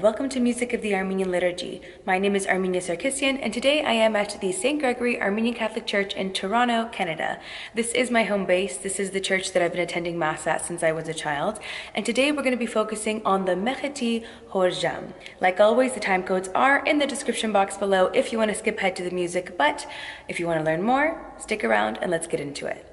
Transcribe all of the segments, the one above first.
welcome to Music of the Armenian Liturgy. My name is Armenia Sarkisian, and today I am at the St. Gregory Armenian Catholic Church in Toronto, Canada. This is my home base. This is the church that I've been attending Mass at since I was a child, and today we're going to be focusing on the Megheti Hor Jam. Like always, the time codes are in the description box below if you want to skip ahead to the music, but if you want to learn more, stick around and let's get into it.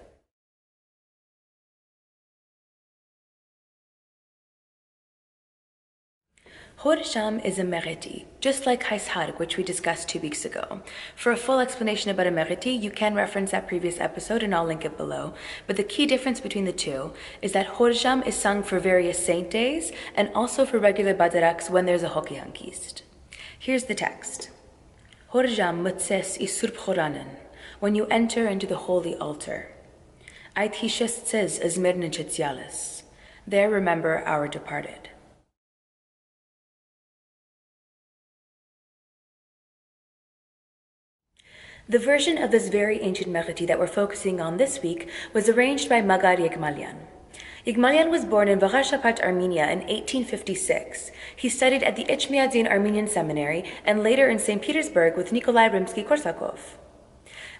Hor Jam is a Megheti, just like Khorhurd, which we discussed 2 weeks ago. For a full explanation about a Megheti, you can reference that previous episode and I'll link it below. But the key difference between the two is that Hor Jam is sung for various saint days and also for regular badaraks when there's a hokihankist. Here's the text. Hor Jam mtses I surb choranen, when you enter into the holy altar. Ait hishes tses azmerne chetzialis. There remember our departed. The version of this very ancient Megheti that we're focusing on this week was arranged by Magar Yegmalian. Yegmalian was born in Vaghashapat, Armenia in 1856. He studied at the Ichmiadzin Armenian Seminary and later in St. Petersburg with Nikolai Rimsky-Korsakov.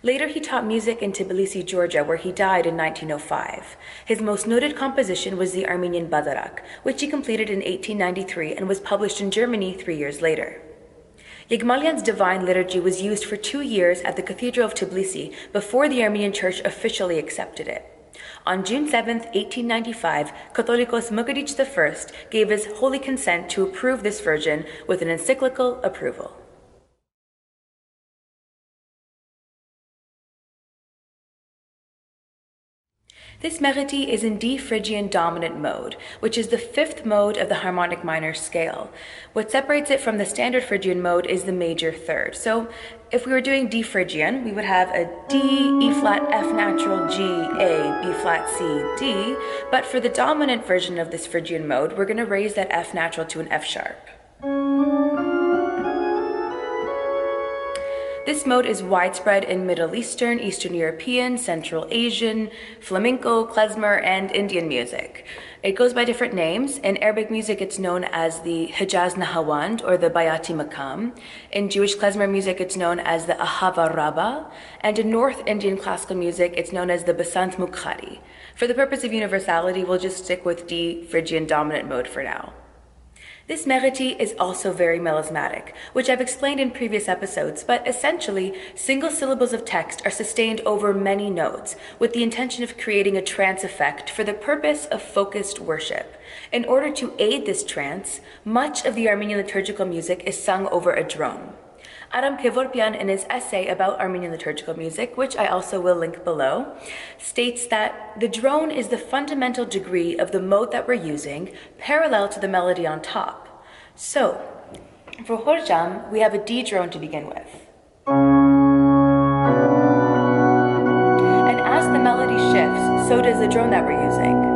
Later he taught music in Tbilisi, Georgia, where he died in 1905. His most noted composition was the Armenian Badarak, which he completed in 1893 and was published in Germany 3 years later. Yegmalian's Divine Liturgy was used for 2 years at the Cathedral of Tbilisi before the Armenian Church officially accepted it. On June 7, 1895, Catholicos Megheti I gave his holy consent to approve this version with an encyclical approval. This Megheti is in D Phrygian dominant mode, which is the 5th mode of the harmonic minor scale. What separates it from the standard Phrygian mode is the major third. So if we were doing D Phrygian, we would have a D, E flat, F natural, G, A, B flat, C, D. But for the dominant version of this Phrygian mode, we're going to raise that F natural to an F sharp. This mode is widespread in Middle Eastern, Eastern European, Central Asian, flamenco, klezmer, and Indian music. It goes by different names. In Arabic music, it's known as the Hijaz Nahawand or the Bayati Makam. In Jewish klezmer music, it's known as the Ahava Rabba. And in North Indian classical music, it's known as the Basant Mukhari. For the purpose of universality, we'll just stick with D Phrygian dominant mode for now. This Megheti is also very melismatic, which I've explained in previous episodes, but essentially, single syllables of text are sustained over many notes, with the intention of creating a trance effect for the purpose of focused worship. In order to aid this trance, much of the Armenian liturgical music is sung over a drone. Aram Kerovpyan, in his essay about Armenian liturgical music, which I also will link below, states that the drone is the fundamental degree of the mode that we're using, parallel to the melody on top. So, for Hor Jam, we have a D drone to begin with. And as the melody shifts, so does the drone that we're using.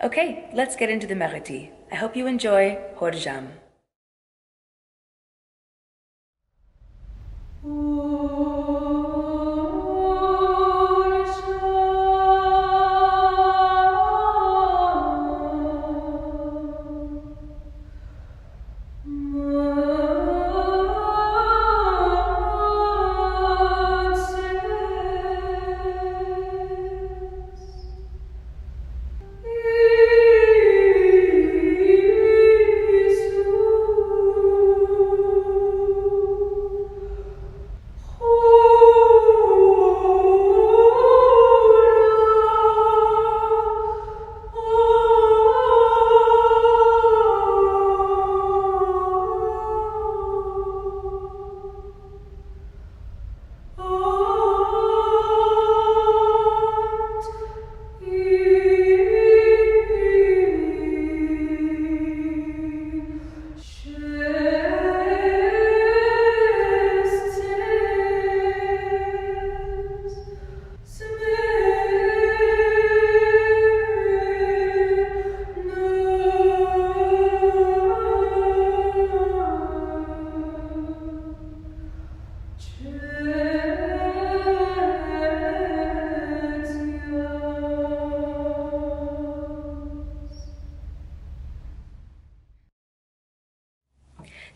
Okay, let's get into the Megheti. I hope you enjoy Hor Jam. Isu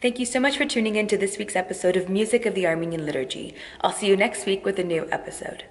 Thank you so much for tuning in to this week's episode of Music of the Armenian Liturgy. I'll see you next week with a new episode.